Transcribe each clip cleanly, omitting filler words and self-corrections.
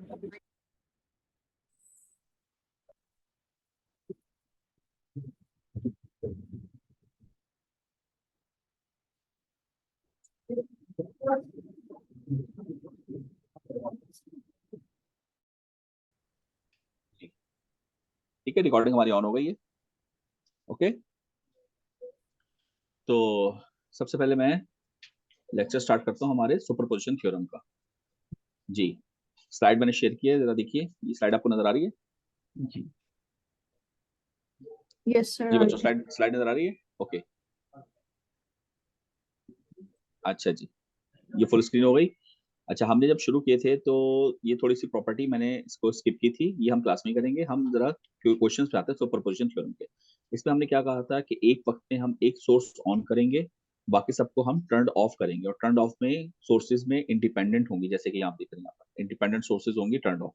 ठीक है, रिकॉर्डिंग हमारी ऑन हो गई है। ओके, तो सबसे पहले मैं लेक्चर स्टार्ट करता हूँ हमारे सुपरपोजिशन थ्योरम का। जी, स्लाइड मैंने शेयर की है, जरा देखिए, ये स्लाइड आपको नजर आ रही है? जी यस सर। जी बच्चों, स्लाइड स्लाइड नजर आ रही है? ओके, अच्छा जी, ये फुल स्क्रीन हो गई। अच्छा, हमने जब शुरू किए थे तो ये थोड़ी सी प्रॉपर्टी मैंने इसको स्किप की थी, ये हम क्लास में करेंगे। हम जरा क्वेश्चंस पे आते हैं सुपरपोजिशन थ्योरम के। इसमें हमने क्या कहा था कि एक वक्त में हम एक सोर्स ऑन करेंगे, बाकी सबको हम टर्न ऑफ करेंगे, और टर्न ऑफ में सोर्सेज में इंडिपेंडेंट होंगी, जैसे कि आप देख रहे हैं यहाँ पर इंडिपेंडेंट सोर्सेज होंगी turn off,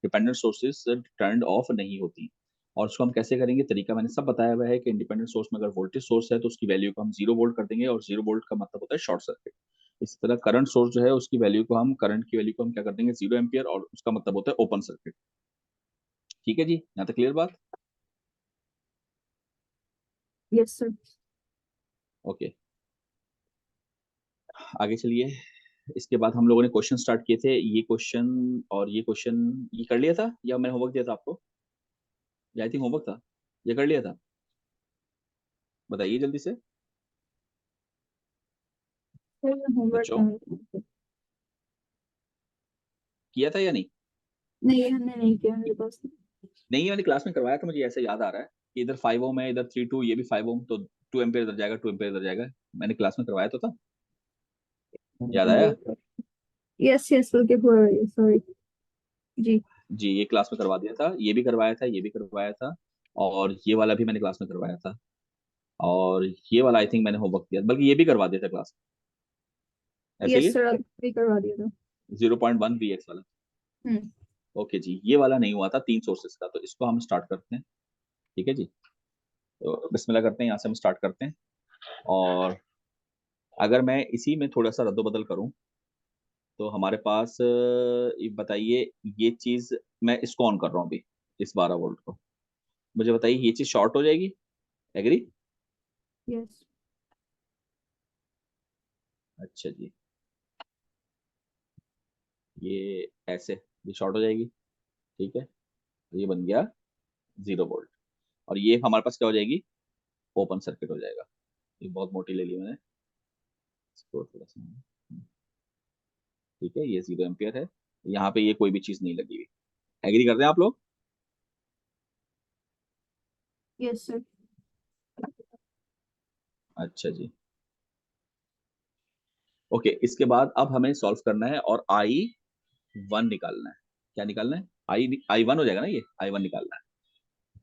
dependent sources turn off नहीं होती। और उसको हम कैसे करेंगे, तरीका मैंने सब बताया हुआ है कि इंडिपेंडेंट सोर्स में अगर वोल्टेज सोर्स है तो उसकी वैल्यू को हम 0 वोल्ट कर देंगे, और 0 वोल्ट का मतलब होता है शॉर्ट सर्किट। इसी तरह करंट सोर्स जो है उसकी वैल्यू को हम, करंट की वैल्यू को हम क्या कर देंगे, 0 एम्पियर, और उसका मतलब होता है ओपन सर्किट। ठीक है जी, यहाँ तक क्लियर बात? Yes sir. ओके, आगे चलिए। इसके बाद हम लोगों ने क्वेश्चन स्टार्ट किए थे, ये क्वेश्चन और ये क्वेश्चन ये कर लिया था, या मैंने होमवर्क दिया था आपको? या आई थिंक होमवर्क था, ये कर लिया था? बताइए जल्दी से होमवर्क बच्चों, किया था या नहीं? नहीं, हमने नहीं किया मेरे पास। नहीं, मैंने क्लास में करवाया था, मुझे ऐसे याद आ रहा है कि इधर 5 ओम है, इधर 3 2, ये भी 5 ओम, तो 2 एम्पियर इधर जाएगा, 2 एम्पियर इधर जाएगा। मैंने क्लास में करवाया तो था, याद आया? Yes yes, okay sorry. जी जी, ये क्लास में करवा दिया था, ये भी करवाया था, ये भी करवाया था, और ये वाला भी मैंने क्लास में करवाया था, और ये वाला आई थिंक मैंने होमवर्क दिया, बल्कि ये भी करवा दिया था क्लास में, ऐसे ही यस है, सर, अभी करवा दिया था। 0.1 VX वाला। हम्म। ओके जी, ये वाला नहीं हुआ था 3 सोर्सेस का, तो इसको हम स्टार्ट करते हैं। ठीक है जी, तो बिस्मिल्लाह करते हैं, यहाँ से हम स्टार्ट करते हैं। और अगर मैं इसी में थोड़ा सा रद्दोबदल करूं तो हमारे पास ये बताइए, ये चीज मैं इसको ऑन कर रहा हूँ अभी, इस 12 वोल्ट को, मुझे बताइए ये चीज शॉर्ट हो जाएगी? एग्री? यस अच्छा जी, ये ऐसे ये शॉर्ट हो जाएगी, ठीक है, ये बन गया 0 वोल्ट, और ये हमारे पास क्या हो जाएगी, ओपन सर्किट हो जाएगा। ये बहुत मोटी ले ली मैंने, इसको थोड़ा सा, ठीक है, ये 0 एम्पियर है, यहाँ पे ये कोई भी चीज नहीं लगी हुई। एग्री करते हैं आप लोग? Yes sir. अच्छा जी, ओके, इसके बाद अब हमें सॉल्व करना है और I1 निकालना है। क्या निकालना है? I1 हो जाएगा ना, ये I1 निकालना है।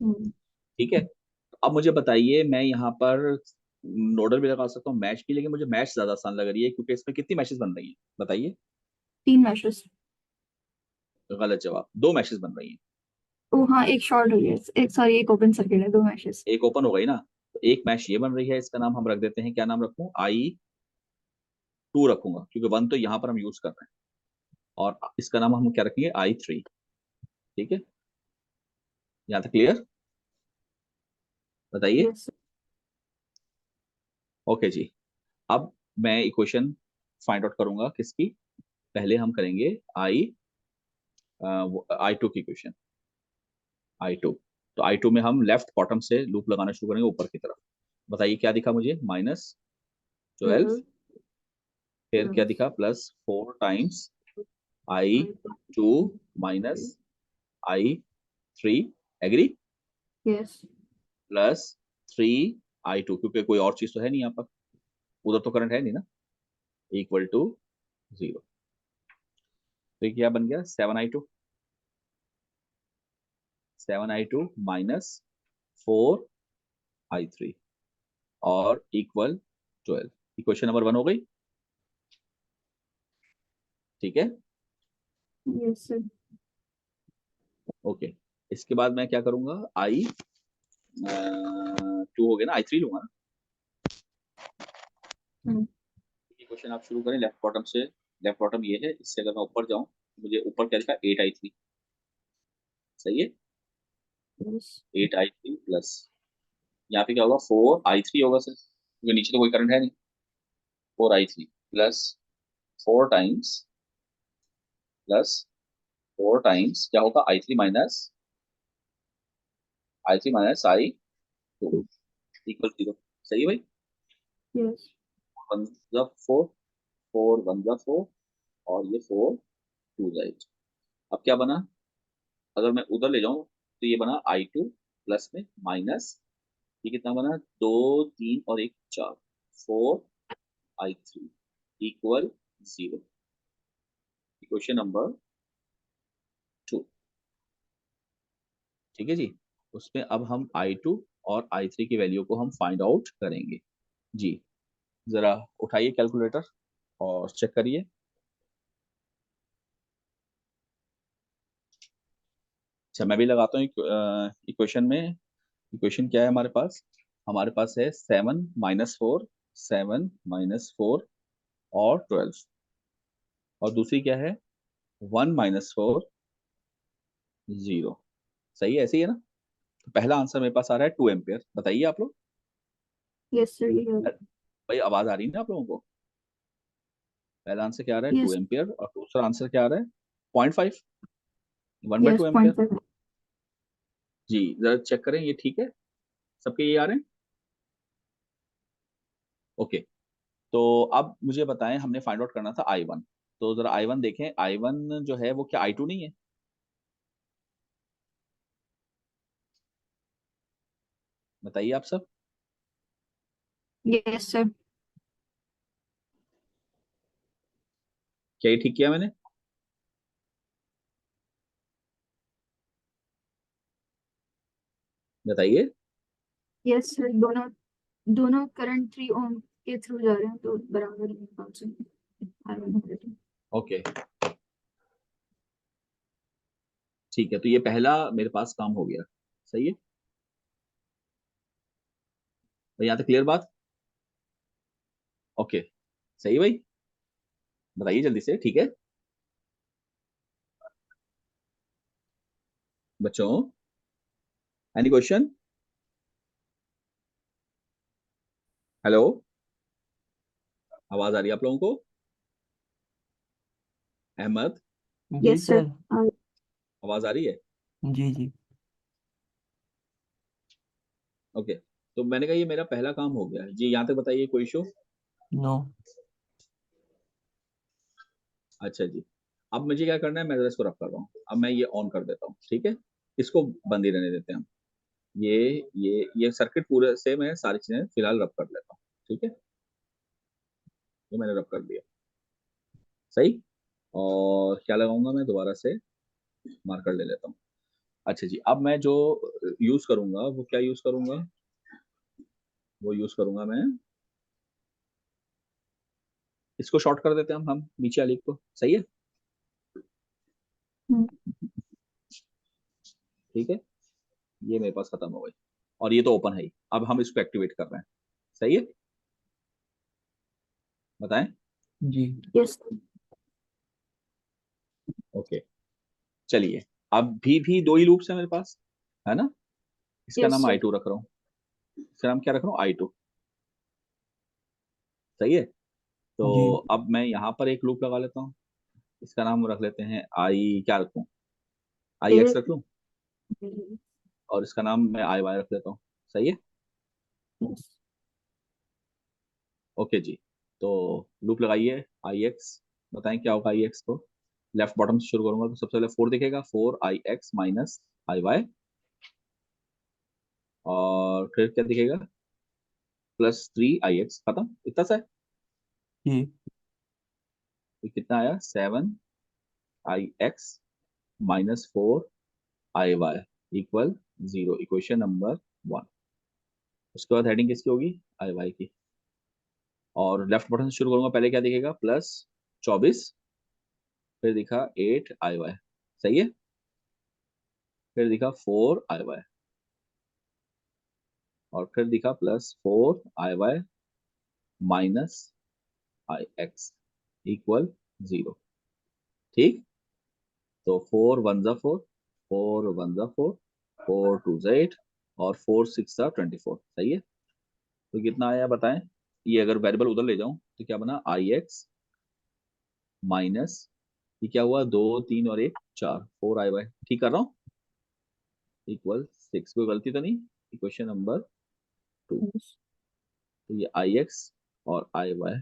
हम्म। ठीक है, तो अब मुझे बताइए, मैं यहाँ पर नोडल भी लगा सकता हूँ, मैश की, लेकिन मुझे मैश ज्यादा आसान लग रही है, क्योंकि इसमें कितनी मैशेस बन रही है बताइए? 3 मैशेस। गलत जवाब, 2 मैशेस बन रही हैं। ओ हाँ, एक शॉर्ट हो गया, एक सॉरी, एक ओपन सर्किट है, 2 मैशेस। एक ओपन हो गई ना, तो एक मैश ये बन रही है, इसका नाम हम रख देते हैं, क्या नाम रखूं, I2 रखूंगा, क्योंकि 1 तो यहाँ पर हम यूज कर रहे हैं, और इसका नाम हम क्या रखेंगे, I3। ठीक है, यहाँ तक क्लियर? बताइए। यस ओके जी, अब मैं इक्वेशन फाइंड आउट करूंगा किसकी, पहले हम करेंगे I2 की इक्वेशन, I2। तो I2 में हम लेफ्ट बॉटम से लूप लगाना शुरू करेंगे ऊपर की तरफ। बताइए क्या दिखा मुझे, -12, सर। फिर क्या दिखा, +4 times I2 minus I3, agree, yes +3 I2, क्योंकि कोई और चीज तो है नहीं यहाँ पर, उधर तो करंट है नहीं ना, इक्वल टू 0। तो ये क्या बन गया, 7I2 -4I3 और इक्वल 12। इक्वेशन नंबर 1 हो गई। ठीक है, यस सर। ओके, इसके बाद मैं क्या करूंगा, I2 हो गया ना, I3 लूंगा ना। हम्म। ये क्वेश्चन आप शुरू करें लेफ्ट बॉटम से, लेफ्ट बॉटम ये है, इससे अगर मैं ऊपर जाऊं मुझे ऊपर क्या लिखा 8i3, सही है, yes 8i3 प्लस यहाँ पे क्या होगा 4i3 होगा सर, क्योंकि नीचे तो कोई करंट है नहीं, 4i3 plus 4 times plus 4 times क्या होगा i3 माइनस i2 इक्वल 0, सही है भाई, yes 1 4 4 1 4 और ये 4 2 8। अब क्या बना, अगर मैं उधर ले जाऊं तो ये बना i2 प्लस में माइनस, ये कितना बना 2 3 और 1 4, 4i3 इक्वल 0, क्वेश्चन नंबर 2। ठीक है जी, उसमें अब हम i2 और i3 की वैल्यू को हम फाइंड आउट करेंगे जी। जरा उठाइए कैलकुलेटर और चेक करिए। अच्छा मैं भी लगाता हूँ इक्वेशन में। इक्वेशन क्या है हमारे पास है 7 - 4, 7 - 4 और 12, और दूसरी क्या है 1 - 4 0, सही है, ऐसे ही है ना। तो पहला आंसर मेरे पास आ रहा है 2 एम्पियर, बताइए आप लोग। yes sir ये है भाई आवाज आ रही है ना आप लोगों को। पहला आंसर क्या आ रहा है टू yes एम्पियर और दूसरा आंसर क्या आ रहा है 0.5, 1/2 yes एम्पियर। 0.5 जी जरा चेक करें ये ठीक है, सबके ये आ रहे हैं, ओके। तो अब मुझे बताएं, हमने फाइंड आउट करना था I1, तो जरा I1 देखें, I1 जो है वो क्या I2 नहीं है, बताइए आप सब। yes sir क्या ये ठीक किया मैंने, बताइए। yes sir दोनों दोनों करंट 3 ओम के थ्रू जा रहे हैं तो बराबर ही कौन से I1 ओके ठीक है, तो ये पहला मेरे पास काम हो गया, सही है, तो यहाँ तक क्लियर बात, ओके सही है भाई, बताइए जल्दी से, ठीक है बच्चों, एनी क्वेश्चन, हेलो, आवाज आ रही है आप लोगों को, अहमद, जी yes sir सर। आवाज आ रही है, जी जी। ओके। तो मैंने कहा ये मेरा पहला काम हो गया जी, यहाँ तक बताइए कोई इशू। नो। अच्छा जी, अब मुझे क्या करना है, मैं जरा इसको रब कर रहा हूँ, अब मैं ये ऑन कर देता हूँ, ठीक है, इसको बंद ही रहने देते हैं हम, ये सर्किट पूरे से मैं सारी चीजें फिलहाल रब कर लेता हूँ, ठीक है, ये मैंने रब कर दिया, सही। और क्या लगाऊंगा मैं दोबारा से मार्कर ले लेता हूँ। अच्छा जी, अब मैं जो यूज करूंगा वो क्या यूज करूंगा, वो यूज करूंगा मैं, इसको शॉर्ट कर देते हैं हम नीचे वाली को, सही है, ठीक है, ये मेरे पास खत्म हो गई, और ये तो ओपन है ही, अब हम इसको एक्टिवेट कर रहे हैं, सही है, बताएं। जी। yes ओके चलिए, अब भी दो ही लूप्स है मेरे पास, है ना, इसका yes नाम sir I2 रख रहा हूँ, इसका नाम क्या रख रहा हूँ I2, सही है। तो जी। अब मैं यहाँ पर एक लूप लगा लेता हूँ, इसका नाम रख लेते हैं आई, क्या रखूँ, IX रख लूँ, और इसका नाम मैं IY रख लेता हूँ, सही है, yes ओके जी। तो लूप लगाइए IX, बताएं क्या होगा IX को, लेफ्ट बॉटम से शुरू करूंगा तो सबसे पहले 4 दिखेगा, 4IX माइनस IY, और फिर क्या दिखेगा +3IX, खत्म, इतना सा है, जी। तो कितना आया 7IX minus 4IY equal 0, equation number 1। उसके बाद हेडिंग किसकी होगी IY की, और लेफ्ट बटन से शुरू करूंगा, पहले क्या दिखेगा +24, फिर दिखा 8IY, सही है, फिर दिखा 4IY, और फिर दिखा +4IY माइनस IX इक्वल 0, ठीक। तो 4 1 जा 4, 4 1 जा 4, 4 2 जा 8 और 4 6 जा 24। सही है। तो कितना आया बताएं। ये अगर वेरिएबल उधर ले जाऊं तो क्या बना, आई एक्स माइनस, ये क्या हुआ, 2 3 और 1 4, 4 आई वाई, ठीक कर रहा हूँ, इक्वल 6। कोई गलती तो नहीं। Equation number 2। तो ये आई एक्स और आई वाई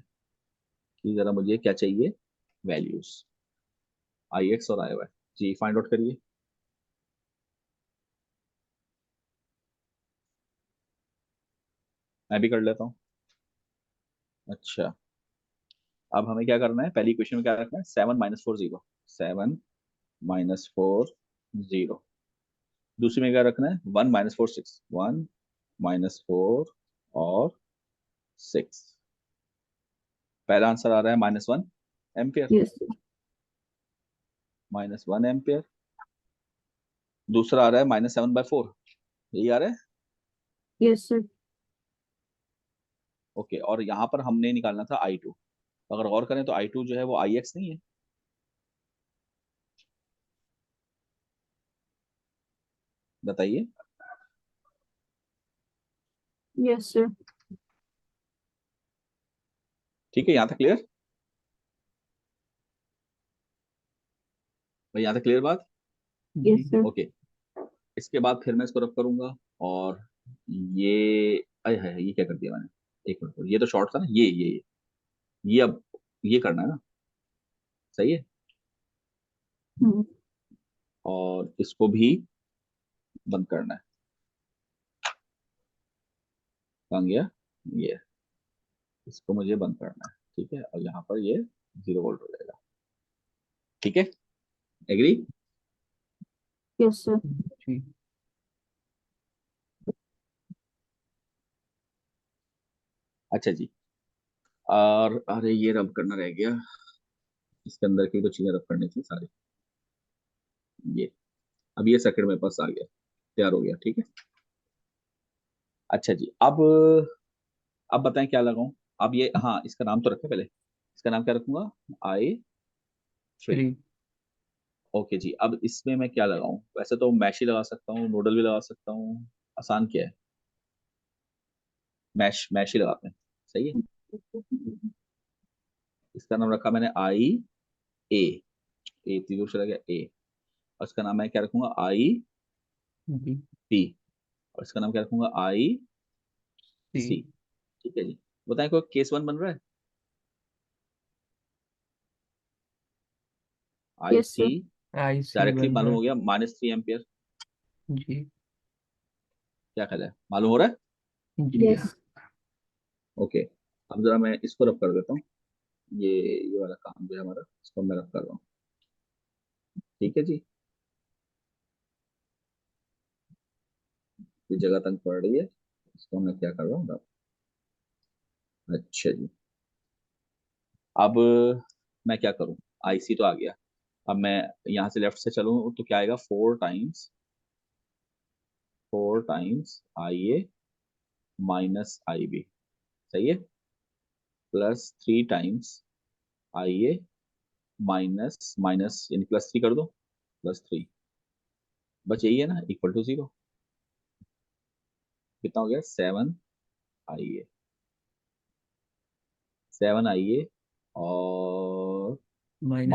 की जरा मुझे क्या चाहिए, वैल्यूज, आई एक्स और आई वाई। जी फाइंड आउट करिए। मैं भी कर लेता हूँ। अच्छा, अब हमें क्या करना है, पहली इक्वेशन में क्या रखना है, 7 माइनस 4 0, 7 माइनस 4 0। दूसरी में क्या रखना है, 1 माइनस 4 6, 1 माइनस 4 और 6। पहला आंसर आ रहा है -1 एम्पियर, यस सर। -1 एम्पियर। दूसरा आ रहा है -7/4, यही आ रहा है। Yes sir. ओके, और यहाँ पर हमने निकालना था I2। अगर गौर करें तो I2 जो है वो IX नहीं है। बताइए। Yes sir. ठीक है, यहाँ तक क्लियर भाई, यहाँ तक क्लियर बात। यस जी सर। ओके, इसके बाद फिर मैं इसको रब करूंगा और ये, अरे है ये क्या कर दिया मैंने, एक मिनट, ये तो शॉर्ट था ना, ये अब ये करना है ना, सही है। हम्म। और इसको भी बंद करना है। कहाँ गया ये, इसको मुझे बंद करना है, ठीक है। और यहाँ पर ये 0 वोल्ट हो जाएगा, ठीक है, एग्री। Yes sir. जी अच्छा जी, और अरे ये रब करना रह गया, इसके अंदर की तो चीजें रब करनी थी सारी। ये अब ये सर्किट मेरे पास आ गया, तैयार हो गया, ठीक है। अच्छा जी, अब बताएं क्या लगाऊं। अब ये, हाँ इसका नाम तो रखे पहले, इसका नाम क्या रखूंगा, I3। 3 ओके जी, अब इसमें मैं क्या लगाऊं, वैसे तो मैश ही लगा सकता हूँ, नोडल भी लगा सकता हूँ, आसान क्या है, मैश मैश ही लगाते हैं, सही है। इसका नाम रखा मैंने IA, ए तीन दूर चला गया ए, और इसका नाम मैं क्या रखूंगा, जी IP, और इसका नाम क्या रखूंगा, IC। सी ठीक है जी। बताएं कोई केस 1 बन रहा है, आई यस सी सर। आई सी डायरेक्टली बन मालूम रहा हो गया, -3 एम्पियर। है। जी क्या ख्याल है, मालूम हो रहा है। जी यस। ओके, अब जरा मैं इसको रब कर देता हूँ, ये वाला काम जो है हमारा, इसको मैं रब कर रहा हूँ, ठीक है जी। ये जगह तंग पड़ रही है, इसको मैं क्या कर रहा हूँ रब। अच्छा जी, अब मैं क्या करूँ, आईसी तो आ गया। अब मैं यहाँ से लेफ्ट से चलूँ तो क्या आएगा, 4 टाइम्स IA -IB, सही है, +3 टाइम्स IA माइनस माइनस यानी +3 कर दो, +3, बस यही है ना, =0। कितना हो गया, 7IA, 7IA और -IB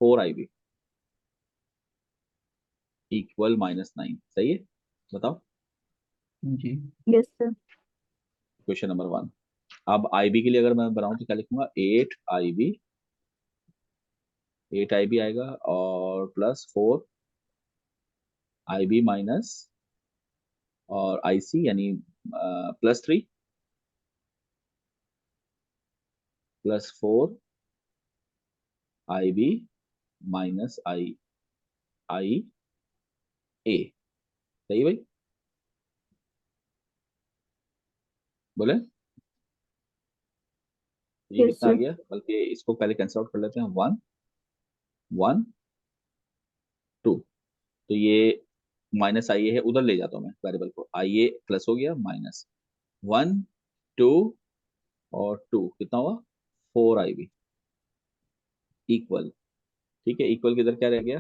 -4IB = -9, सही है। बताओ। जी यस सर। Question number 1। अब IB के लिए अगर मैं बनाऊं तो क्या लिखूंगा, 8IB, 8IB आएगा और +4IB माइनस और IC यानी +3 +4IB माइनस IA, सही भाई, बोले। ये यस कितना आ सर। गया, बल्कि इसको पहले कैंसिल आउट कर लेते हैं, 1 1 2। तो ये -IA है, उधर ले जाता हूँ मैं वेरिएबल को, IA प्लस हो गया, -1 2 और 2 कितना हुआ, 4IB इक्वल, ठीक है, इक्वल किधर क्या रह गया,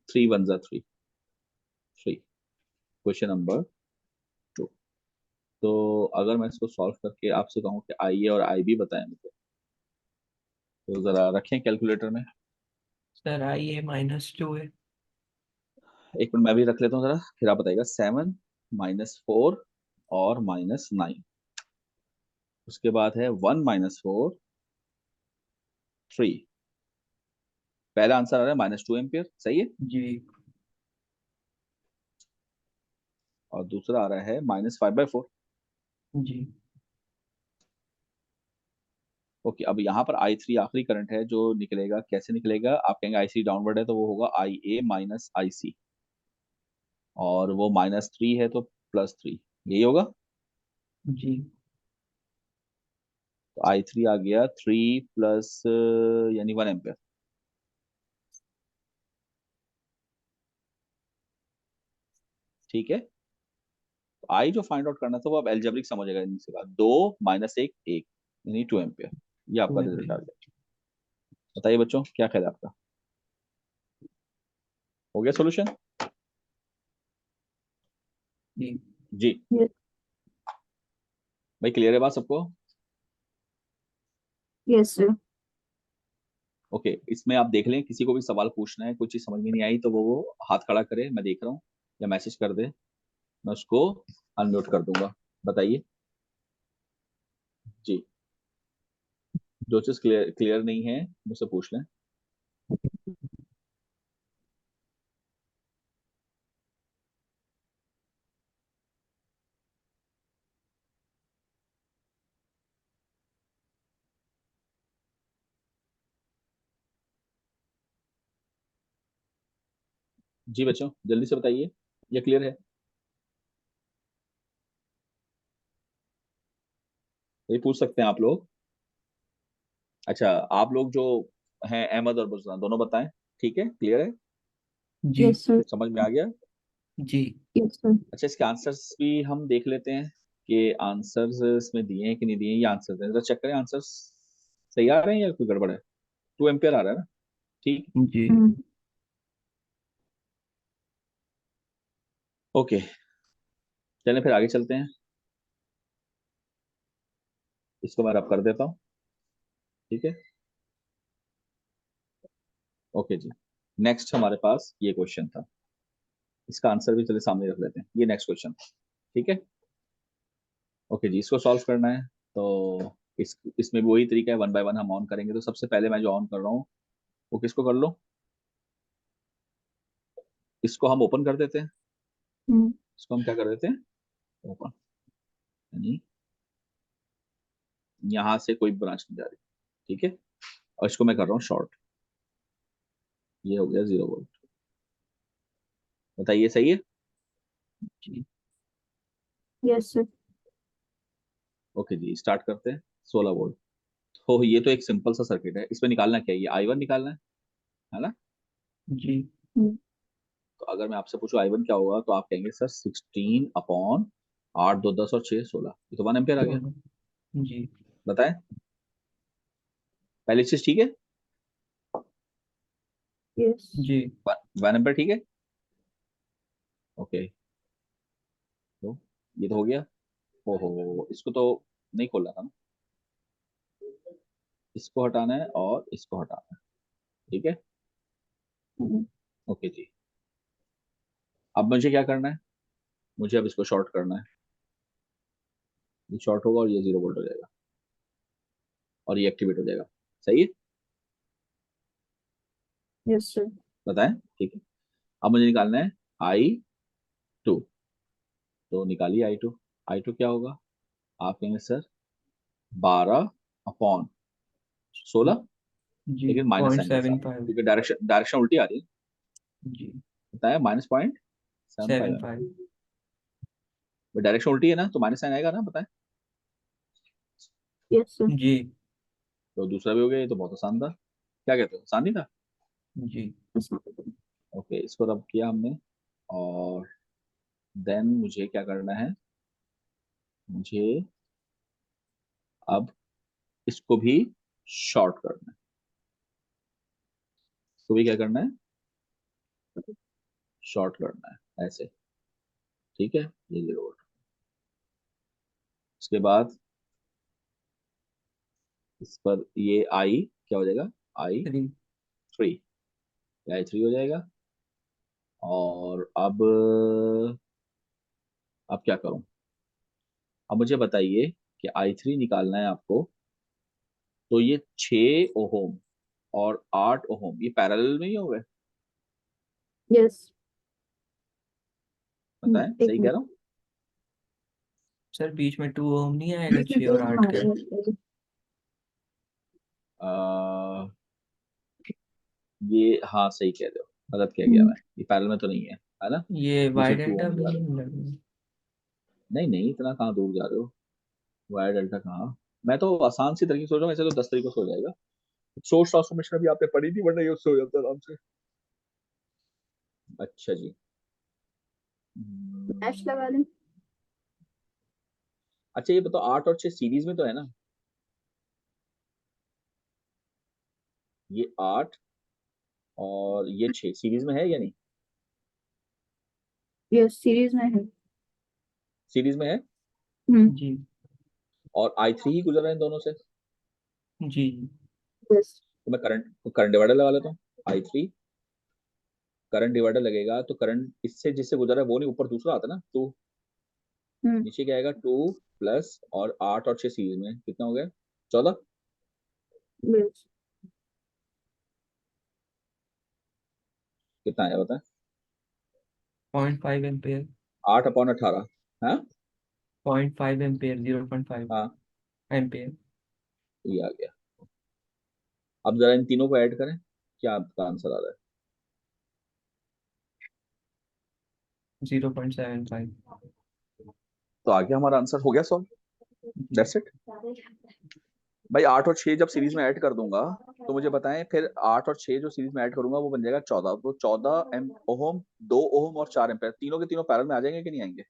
3 1 जा 3, क्वेश्चन नंबर 2। तो अगर मैं इसको सॉल्व करके आपसे कहूँ कि आई ए और आई बी बताएं मुझे, तो जरा रखें कैलकुलेटर में। सर आई ए -2 है। एक मिनट मैं भी रख लेता हूँ जरा, फिर आप बताइएगा। 7 -4 और -9, उसके बाद है 1 -4 3। पहला आंसर आ रहा है -2 एम्पियर, सही है। जी और दूसरा आ रहा है -5/4। जी ओके, अब यहाँ पर I3 आखिरी करंट है जो निकलेगा, कैसे निकलेगा? आप कहेंगे I3 डाउनवर्ड है तो वो होगा IA माइनस IC, और वो -3 है तो +3, यही होगा। जी तो I3 आ गया 3 प्लस यानी 1 एम्पियर। ठीक है, तो आई जो फाइंड आउट करना था वो अब एल्जेब्रिक समझेगा इनसे बात। 2 -1 1 यानी 2 एम्पियर, ये आपका 2 रिजल्ट आ एम्पियर। गया। बताइए बच्चों, क्या ख्याल है आपका? हो गया सोल्यूशन? जी जी Yes, भाई, क्लियर है बात सबको? yes sir. ओके, इसमें आप देख लें, किसी को भी सवाल पूछना है, कोई चीज समझ में नहीं आई तो वो हाथ खड़ा करे, मैं देख रहा हूँ, या मैसेज कर दे, मैं उसको अनम्यूट कर दूंगा। बताइए जी, जो चीज क्लियर क्लियर नहीं है मुझसे पूछ लें। जी बच्चों, जल्दी से बताइए, ये क्लियर है? ये पूछ सकते हैं आप लोग। अच्छा, आप लोग जो हैं अहमद और बुजरान दोनों बताएं। ठीक है, क्लियर है, जी Yes sir. समझ में आ गया? जी Yes sir. अच्छा, इसके आंसर्स भी हम देख लेते हैं कि आंसर्स इसमें दिए हैं कि नहीं दिए हैं। ये आंसर्स हैं, जरा चेक करें आंसर्स सही आ रहे हैं या कोई गड़बड़ है। 2 एम्पियर आ रहा है ना? ठीक, जी Hmm. ओके, चलें फिर आगे चलते हैं। इसको मैं रब कर देता हूँ, ठीक है। ओके जी, नेक्स्ट हमारे पास ये क्वेश्चन था, इसका आंसर भी चलिए सामने रख लेते हैं। ये नेक्स्ट क्वेश्चन, ठीक है। ओके जी, इसको सॉल्व करना है तो इसमें भी वही तरीका है, 1 बाय 1 हम ऑन करेंगे। तो सबसे पहले मैं जो ऑन कर रहा हूँ वो किसको कर लो, इसको हम ओपन कर देते हैं। Hmm. इसको हम क्या कर देते हैं, ओपन, यानी यहाँ से कोई ब्रांच नहीं जा रही, ठीक है। और इसको मैं कर रहा हूँ शॉर्ट, ये हो गया 0 वोल्ट। बताइए सही है? जी Yes sir. ओके जी, स्टार्ट करते हैं। 16 वोल्ट। तो ये तो एक सिंपल सा सर्किट है, इसमें निकालना क्या है, ये I1 निकालना है ना? जी Hmm. तो अगर मैं आपसे पूछूं I1 क्या होगा, तो आप कहेंगे सर 16/8 2 10 और 6 16, ये तो 1 एम्पियर आ गया। दोनों। जी बताएं, पहली चीज ठीक है, Yes. जी 1 एम्पियर ठीक है। ओके, तो ये तो हो गया। ओहो, इसको तो नहीं खोलना था ना, इसको हटाना है और इसको हटाना है, ठीक है। Hmm. ओके जी, अब मुझे क्या करना है, मुझे अब इसको शॉर्ट करना है। ये शॉर्ट होगा और ये 0 वोल्ट हो जाएगा और ये एक्टिवेट हो जाएगा, सही है। Yes sir. बताएं, ठीक है। अब मुझे निकालना है I2, तो निकालिए I2। I2 क्या होगा, आप कहेंगे सर 12/16, जी लेकिन माइनस पॉइंट साइन के साथ, सेवन फाइव क्योंकि डायरेक्शन डायरेक्शन उल्टी आ रही है। जी बताया -0.75 7 एम्पियर, 5 डायरेक्शन उल्टी है ना तो माइनस साइन आएगा ना, बताएं। Yes sir. जी तो दूसरा भी हो गया, ये तो बहुत आसान था। क्या कहते हो, आसान नहीं था? जी Yes sir. ओके, इसको रब किया हमने, और देन मुझे क्या करना है, मुझे अब इसको भी शॉर्ट करना है। तो भी क्या करना है, शॉर्ट करना है ऐसे, ठीक है, ये 0 वोल्ट। उसके बाद इस पर ये आई क्या हो जाएगा, थ्री। I3, I3 हो जाएगा। और अब क्या करूं, अब मुझे बताइए कि I3 निकालना है आपको, तो ये 6 ओहम और 8 ओहम ये पैरेलल में ही हो गए, यस। पता है एक सही कह रहा हूँ। सर बीच में 2 ओम नहीं आएगा मिनट 6 और 8 के? अ, ये हाँ सही कह रहे हो, गलत कह गया हम्म, मैं, ये पैरेलल में तो नहीं है ना, ये ये वाई सिर्फ टू डेल्टा ओम में लगा ही रहे हो। नहीं लग रहा। नहीं नहीं, इतना कहाँ दूर जा रहे हो, वाई डेल्टा कहाँ, मैं तो आसान सी तरीके से सोच रहा हूँ, ऐसे तो 10 तरीकों से हो जाएगा। सोर्स ट्रांसफॉर्मेशन अभी आपने पढ़ी थी, वरना ये उससे हो जाता है आराम से। अच्छा जी। मैच लगा लें। अच्छा ये बताओ, 8 और 6 सीरीज में तो है ना, ये 8 और ये 6 सीरीज में है या नहीं, यस, सीरीज में है। सीरीज में है। जी और I3 ही गुजर रहे हैं दोनों से, जी यस। तो मैं करंट करंट डिवाइडर लगा लेता हूँ। I3 करंट डिवाइडर लगेगा, तो करंट इससे जिससे गुजरा है वो नहीं, ऊपर दूसरा आता है ना 2, हम्म, नीचे क्या आएगा 2 प्लस, और 8 और 6 सीरीज में कितना हो गया, 14। यस। कितना आया बता, 0.5 एम्पेयर। 8/18, हाँ 0.5 एम्पेयर, 0.5 हाँ, एम्पेयर। ये आ गया। अब जरा इन तीनों को ऐड करें, क्या आपका आंसर आ रहा है, 0.75। तो आगे हमारा आंसर हो गया सॉल्व, जी दैट्स इट। भाई 8 और 6 जब सीरीज में ऐड कर दूंगा, तो मुझे बताएं फिर 8 और 6 जो सीरीज में ऐड करूंगा वो बन जाएगा 14, तो 14 ओहम, 2 ओहम और 4 एम्पेयर, तीनों के तीनों पैरेलल में आ जाएंगे कि नहीं आएंगे।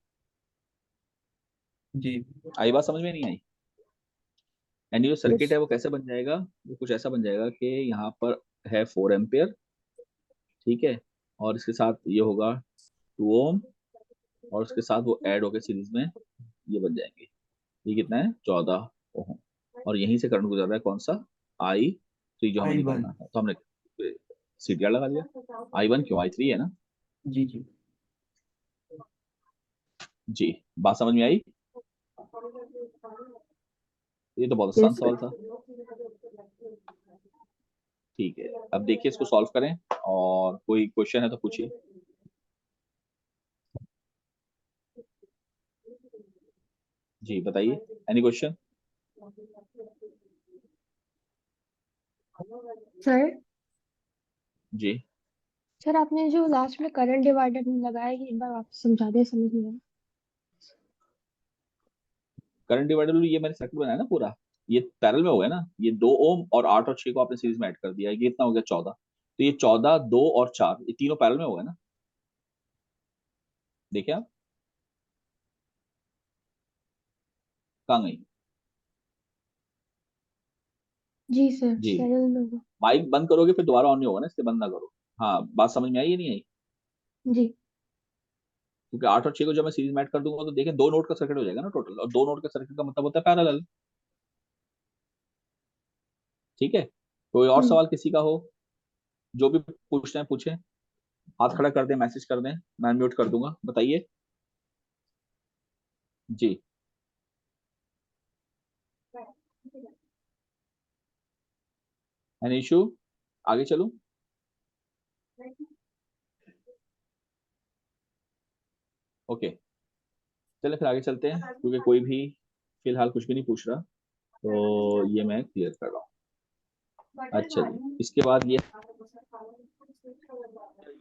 जी आई बात समझ में नहीं आई। एंड जो सर्किट यस। है वो कैसे बन जाएगा, वो कुछ ऐसा बन जाएगा कि यहाँ पर है 4 एम्पेयर, ठीक है, और इसके साथ ये होगा 2 ओम, और उसके साथ वो ऐड होकर सीरीज में ये बन जाएंगे, ये कितना है 14 ओहम, और यहीं से करंट गुजर रहा है कौन सा, I3 जो हमें I1। निकालना था, तो हमने सीटीआर लगा लिया। I1 क्यों, I3 है ना। जी जी जी, बात समझ में आई। ये तो बहुत आसान यस सवाल था। ठीक है, अब देखिए इसको सॉल्व करें, और कोई क्वेश्चन है तो पूछिए। जी बताइए, एनी क्वेश्चन। सर जी, सर आपने जो लास्ट में करंट डिवाइडर लगाया है, एक बार आप समझा दें, समझ नहीं आया। करंट डिवाइडर ये मैंने सर्किट बनाया ना पूरा, ये पैरेलल में हो गया ना, ये 2 ओम और 8 और 6 को आपने सीरीज में ऐड कर दिया, ये कितना हो गया 14, तो ये 14, 2 और 4 ये तीनों पैरेलल में हो गए ना, देखिए आप, कहाँ गई। जी सर, जी, पैरेलल में होगा। माइक बंद करोगे फिर दोबारा ऑन नहीं होगा ना, इसलिए बंद ना करो। हाँ बात समझ में आई या नहीं आई, जी क्योंकि 8 और 6 को जब मैं सीरीज में ऐड कर दूंगा तो देखिए 2 नोड का सर्किट हो जाएगा ना टोटल, और 2 नोड का सर्किट का मतलब होता है पैरेलल, ठीक है। कोई और हम्म सवाल किसी का हो, जो भी पूछना है पूछें, हाथ खड़ा कर दें, मैसेज कर दें, मैं म्यूट कर दूंगा, बताइए। जी, एनी इशू, आगे चलूं। ओके, चलिए फिर आगे चलते हैं, क्योंकि कोई भी फिलहाल कुछ भी नहीं पूछ रहा, तो ये मैं क्लियर कर रहा हूँ। अच्छा जी, इसके बाद ये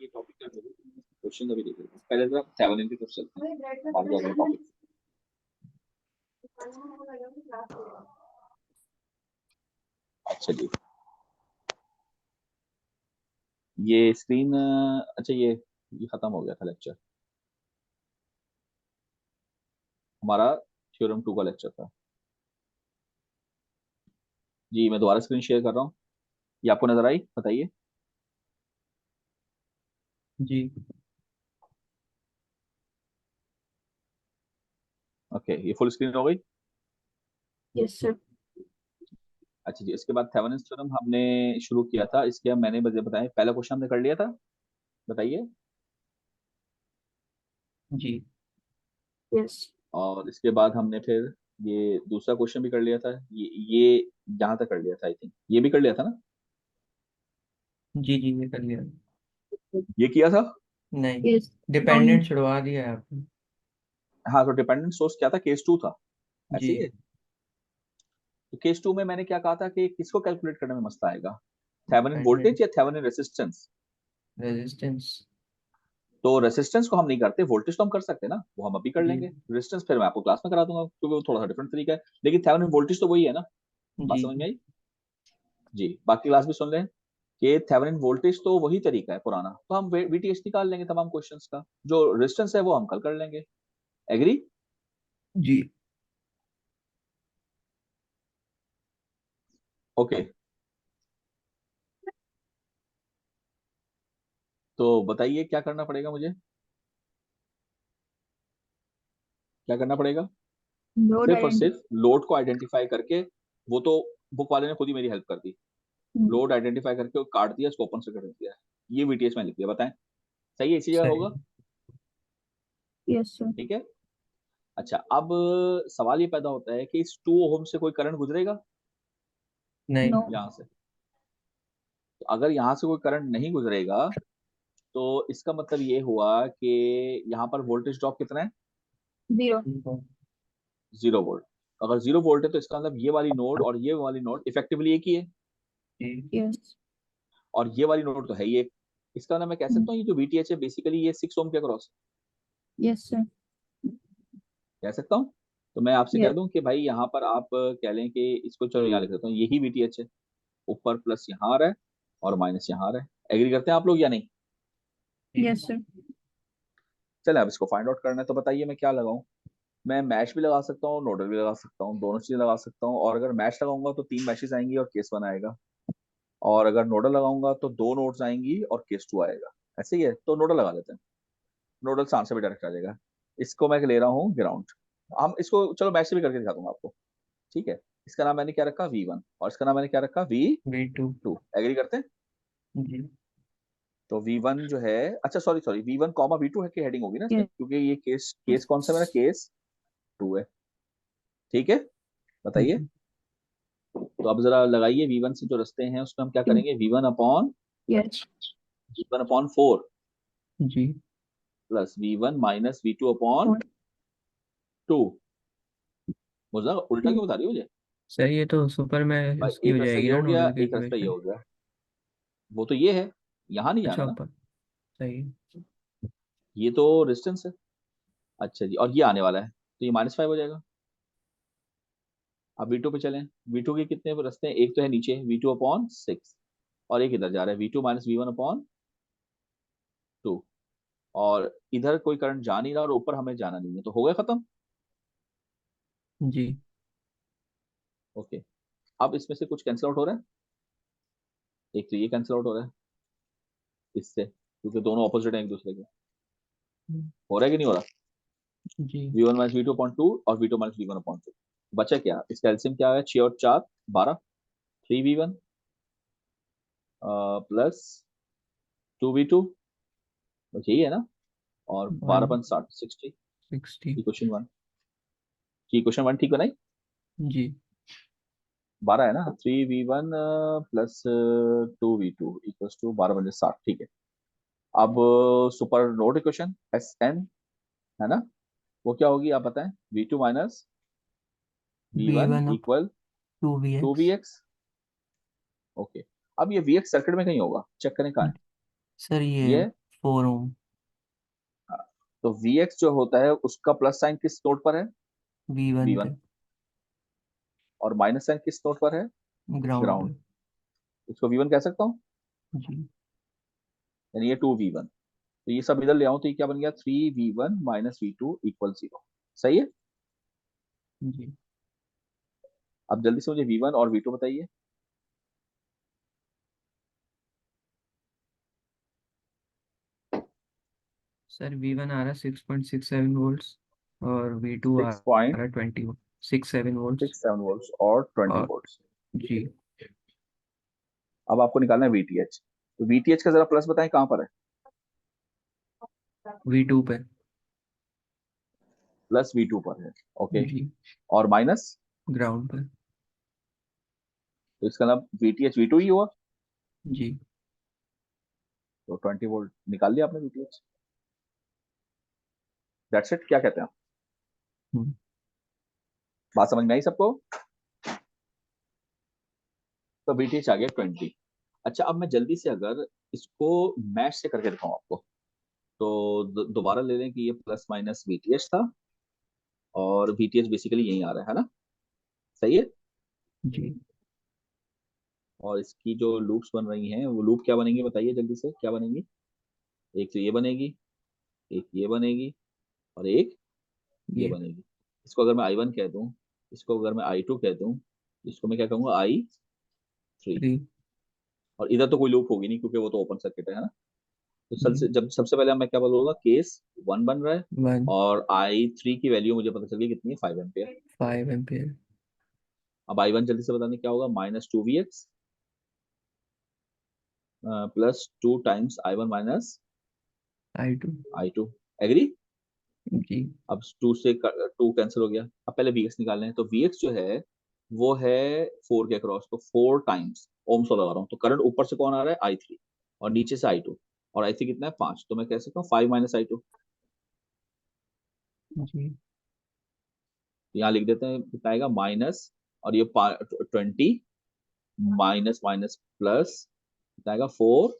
टॉपिक का क्वेश्चन अभी देख लेते हैं, पहले तो थेवेनिन की तरफ चलते हैं, हमारा जो अगला टॉपिक। अच्छा जी, ये स्क्रीन, अच्छा ये खत्म हो गया था लेक्चर, हमारा थ्योरम 2 का लेक्चर था। जी मैं दोबारा स्क्रीन शेयर कर रहा हूँ, ये आपको नजर आई, बताइए। जी ओके, ये फुल स्क्रीन हो गई। Yes sir. अच्छा जी, इसके बाद थेवेनिन्स थ्योरम हमने शुरू किया था, इसके अब मैंने बजे बताया, पहला क्वेश्चन हमने कर लिया था, बताइए। जी यस और इसके बाद हमने फिर ये दूसरा क्वेश्चन भी कर लिया था, ये यहाँ तक कर लिया था, आई थिंक ये भी कर लिया था ना, जी जी, ये कर लिया। ये किया था। नहीं, यस। डिपेंडेंट छुड़वा दिया है आपने। हाँ, तो डिपेंडेंट सोर्स क्या था, केस टू था, जी। ऐसे ही है। तो केस टू में मैंने क्या कहा था कि किसको कैलकुलेट करने में मसला आएगा, थेवेनिन डिपेंडेंट वोल्टेज या थेवेनिन रेजिस्टेंस। रेजिस्टेंस। तो रेजिस्टेंस को हम नहीं करते, वोल्टेज तो हम कर सकते हैं ना, वो हम अभी कर जी लेंगे। रेजिस्टेंस फिर मैं आपको क्लास में करा दूंगा, क्योंकि वो थोड़ा सा डिफरेंट तरीका है, लेकिन थेवेनिन वोल्टेज तो वही है ना। बात जी समझ में आई जी। बाकी क्लास भी सुन लें कि थेवेनिन वोल्टेज तो वही तरीका है पुराना, तो हम वीटीएच निकाल लेंगे तमाम क्वेश्चंस का, जो रेजिस्टेंस है वो हम कल कर लेंगे। एग्री। जी। ओके, तो बताइए क्या करना पड़ेगा मुझे, क्या करना पड़ेगा। लोड सिर्फ और आइडेंटिटी। सिर्फ लोड को आइडेंटिफाई करके, वो तो बुक वाले ने खुद ही मेरी हेल्प कर दी, लोड आइडेंटिफाई करके वो काट दिया, उसको ओपन सर्किट रख दिया, ये वीटीएस में लिख दिया, बताएं सही है, इसी जगह सही। होगा। Yes sir. ठीक है। अच्छा, अब सवाल ये पैदा होता है कि इस 2 ओम से कोई करंट गुजरेगा नहीं। नो। यहाँ से। तो अगर यहाँ से कोई करंट नहीं गुजरेगा, तो इसका मतलब ये हुआ कि यहाँ पर वोल्टेज ड्रॉप कितना है, जीरो। 0 वोल्ट। अगर 0 वोल्ट है तो इसका मतलब ये वाली नोड और ये वाली नोड इफेक्टिवली एक ही है, जी यस। और ये वाली नोड तो है ही एक। इसका मतलब मैं कह सकता हूँ ये जो वीटीएच है बेसिकली ये 6 ओम के अक्रॉस यस सर। कह सकता हूँ। तो मैं आपसे कह यस। दूं कि भाई यहाँ पर आप कह लें कि इसको, चलो यहाँ लिख देता हूँ, यही वीटीएच है, ऊपर प्लस यहाँ आ रहा है और माइनस यहाँ आ रहा है। एग्री करते हैं आप लोग या नहीं। Yes sir. चले, अब इसको फाइंड आउट करना है, तो बताइए मैं क्या लगाऊं। मैं मैश भी लगा सकता हूँ, नोडल भी लगा सकता हूँ, दोनों चीजें लगा सकता हूँ। और अगर मैश लगाऊंगा तो 3 मैशेस आएंगी और केस 1 आएगा, और अगर नोडल लगाऊंगा तो 2 नोड्स आएंगी और केस 2 आएगा। ऐसे ही है, तो नोडल लगा देते हैं, नोडल से आंसर भी डायरेक्ट आ जाएगा। इसको मैं ले रहा हूँ ग्राउंड। हम इसको चलो मैश से भी करके दिखा दूंगा आपको। ठीक है, इसका नाम मैंने क्या रखा, V1, और इसका नाम मैंने क्या रखा, V2। V2। एग्री करते हैं। जी तो V1 जो है, अच्छा sorry sorry, V1 comma V2 है कि हेडिंग होगी ना इसमें, यस। क्योंकि ये केस केस कौन सा है मेरा, केस 2 है। ठीक है, बताइए। जी तो अब जरा लगाइए, V1 से जो रास्ते हैं उसमें हम क्या टू। करेंगे, यस। V1/4 जी। Plus V1 minus V2/2। Four. मुझे लगा उल्टा टू। क्यों बता रही हो मुझे। सही है, तो सुपर में भाई उसकी हो एक रास्ता जाएगी ये ना हो गया, नोडल की एक रास्ता ये इक्वेशन। हो गया, वो तो ये है, यहाँ नहीं अच्छा जाना ना, ऊपर। सही है। ये तो डिस्टेंस है। अच्छा जी, और ये आने वाला है, तो ये -5 हो जाएगा। अब V2 पे चलें, V2 के कितने रास्ते हैं, एक तो है नीचे V2/6, और एक इधर जा रहा है V2 माइनस V1/2, और इधर कोई करंट जा नहीं रहा और ऊपर हमें जाना नहीं है, तो हो गया खत्म। जी। ओके, अब इसमें से कुछ कैंसिल आउट हो रहा है, एक तो ये कैंसिल आउट हो रहा है इससे, क्योंकि दोनों ऑपोजिट हैं एक दूसरे के। हो रहा है कि नहीं हो रहा, जी V1 माइनस V2/2 और V2 माइनस V1/2। बचा क्या, इसका एलसीएम क्या है, 6 और 4 12, 3V1 प्लस 2V2, बस यही है ना, और 12/60 60। 160। क्वेश्चन 1 की, क्वेश्चन 1 ठीक बनाई, जी 12 है ना, 3V1 plus 2V2 equals to 12/60, ठीक है। अब सुपर नोड इक्वेशन SN है ना, वो क्या होगी आप बताएं, V2 minus V1 V1 up equal 2Vx। 2Vx। Okay, अब ये Vx सर्किट में कहीं होगा, चेक करें कहाँ है सर ये ये। 4 ओम। हाँ, तो Vx जो होता है उसका प्लस साइन किस नोड पर है, V1 V1, पे। और माइनस साइन किस नोड पर है, ग्राउंड ग्राउंड। पे। इसको V1 कह सकता हूँ, जी यानी ये 2V1। तो ये सब इधर ले आऊं तो ये क्या बन गया, 3V1 माइनस V2 इक्वल 0। सही है। जी। अब जल्दी से मुझे V1 और V2 बताइए। सर V1 आ रहा है 6.67 वोल्ट्स और V2 आ रहा है 67 वोल्ट्स 6.67 वोल्ट्स और 20 और वोल्ट्स। जी अब आपको निकालना है VTH। तो VTH का जरा प्लस बताएं कहाँ पर है? V2 पे प्लस V2 पर है, ओके। जी और माइनस, ग्राउंड पे तो इसका मतलब VTH V2 ही हुआ, जी तो 20 वोल्ट निकाल लिया आपने VTH। That's it. क्या कहते हैं आप? हम्म, बात समझ में आई सबको? तो VTH आ गया 20। अच्छा, अब मैं जल्दी से अगर इसको मैश से करके दिखाऊं आपको, तो दोबारा ले लें कि ये प्लस माइनस VTH था और VTH बेसिकली यही आ रहा है ना? सही है। जी और इसकी जो लूप्स बन रही हैं वो लूप क्या बनेंगी बताइए जल्दी से, क्या बनेंगी? एक तो ये बनेगी, एक ये बनेगी, और एक ये ये बनेगी। इसको अगर मैं I1 कह दूं, इसको अगर मैं I2 कह दूं, इसको मैं क्या कहूंगा I3। 3 और इधर तो कोई लूप होगी नहीं क्योंकि वो तो ओपन सर्किट है ना? तो जी सबसे पहले मैं क्या बोलूंगा, केस 1 बन रहा है 1 और I3 की वैल्यू मुझे पता चल गई कितनी है, 5 एम्पियर। 5 एम्पियर अब I1 जल्दी से बताने क्या होगा, -2Vx plus 2 times I1 minus I2 I2। Agree? जी अब 2 से 2 कैंसिल हो गया। अब पहले Vx निकालना है, तो Vx जो है वो है 4 के अक्रॉस, तो 4 टाइम्स ओम्स लगा रहा हूँ, तो करंट ऊपर से कौन आ रहा है, I3, और नीचे से I2, और I3 कितना है 5, तो मैं कह सकता हूँ 5 माइनस I2। जी यहाँ लिख देते हैं कितना आएगा, माइनस, और ये 20 माइनस माइनस प्लस कितना आएगा, 4I2,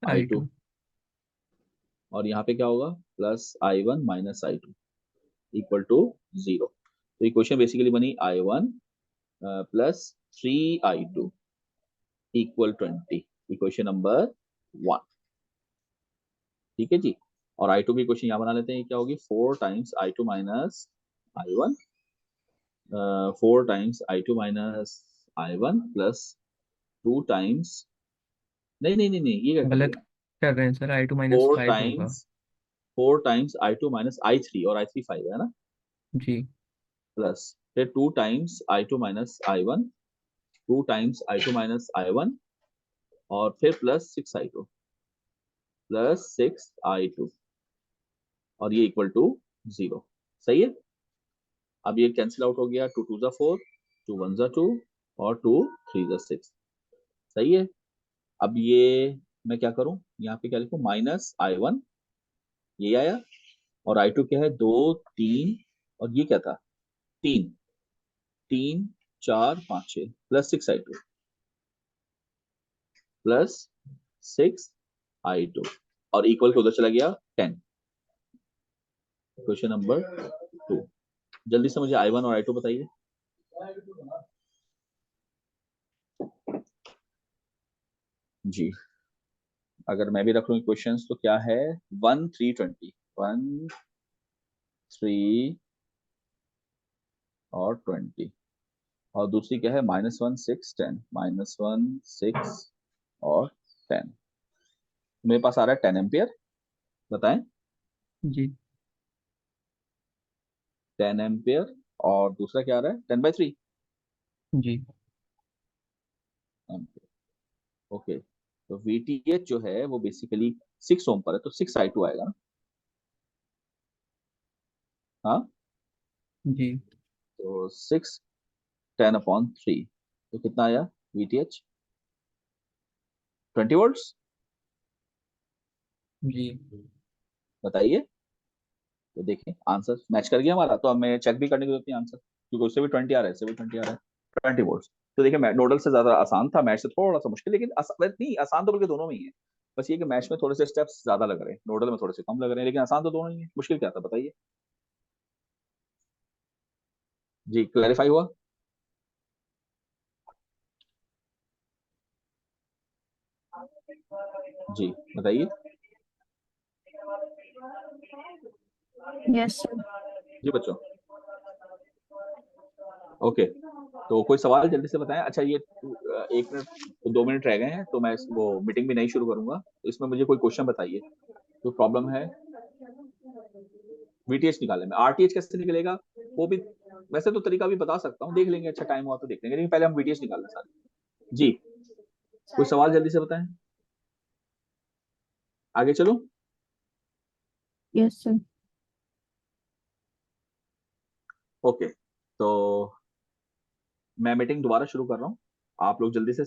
I2 और यहाँ पे क्या होगा, plus I1 minus I2 equal to 0। तो इक्वेशन बेसिकली बनी I1 plus 3I2 equal 20, equation number 1। ठीक है जी। और I2 की इक्वेशन यहाँ बना लेते हैं, ये क्या होगी, 4 times I2 minus I1, 4 times I2 minus I1 plus 2 times, नहीं नहीं नहीं नहीं, ये क्या कर गलत दिया, कर रहे हैं सर I2 माइनस 4 5 होगा times 4 times I2 minus I3, और I3 5 है ना, जी प्लस फिर 2 times I2 minus I1, 2 times I2 minus I1, और फिर प्लस 6I2 प्लस 6I2, और ये इक्वल टू 0। सही है। अब ये कैंसिल आउट हो गया, 2 2 ज़ा 4, 2 1 ज़ा 2, और 2 3 ज़ा 6। सही है। अब ये मैं क्या करूं, यहाँ पे क्या लिखूं, -I1, ये आया, और I2 क्या है, 2 3, और ये क्या था, 3 3 4 5 6, प्लस 6I2 प्लस 6I2, और इक्वल टू उधर चला गया 10। Question number 2। जल्दी से मुझे I1 और I2 बताइए। जी, अगर मैं भी रख लूँ क्वेश्चंस तो क्या है, 1 3 20, 1 3 और 20, और दूसरी क्या है, -1 6 10, -1 6 और 10। मेरे पास आ रहा है 10 एम्पियर, बताएं। जी 10 एम्पियर, और दूसरा क्या आ रहा है, 10/3 जी एम्पियर। ओके, तो VTH जो है वो बेसिकली 6 ओम पर है, तो 6I2 आएगा ना? हाँ, जी तो 6 10/3, तो कितना आया VTH, 20 वोल्ट्स। जी बताइए। तो देखिए आंसर मैच कर गया हमारा, तो अब मैं चेक भी करने की जरूरत नहीं आंसर, क्योंकि उससे भी 20 आ रहा है, इससे भी 20 आ रहा है, 20 वोल्ट्स। तो देखिए नोडल से ज्यादा आसान था, मैच से थोड़ा सा मुश्किल, लेकिन नहीं आसान तो बल्कि दोनों में ही है। बस ये कि मैच में थोड़े से स्टेप्स ज्यादा लग रहे हैं, नोडल में थोड़े से कम लग रहे हैं, लेकिन आसान तो दोनों ही है। मुश्किल क्या था बताइए? जी, क्लैरिफाई हुआ? जी बताइए। Yes sir. जी बच्चों, ओके। तो कोई सवाल जल्दी से बताएं। अच्छा, ये 1 मिनट 2 मिनट रह गए हैं, तो मैं वो मीटिंग भी नहीं शुरू करूंगा, तो इसमें मुझे कोई क्वेश्चन बताइए, कोई प्रॉब्लम है? VTH निकालने में। RTH कैसे निकलेगा वो भी, वैसे तो तरीका भी बता सकता हूँ, देख लेंगे, अच्छा टाइम हुआ तो देख लेंगे, लेकिन पहले हम VTH निकालना सारे। जी कोई सवाल जल्दी से बताएं, आगे चलो। Yes sir. ओके, तो मैं मीटिंग दोबारा शुरू कर रहा हूँ, आप लोग जल्दी से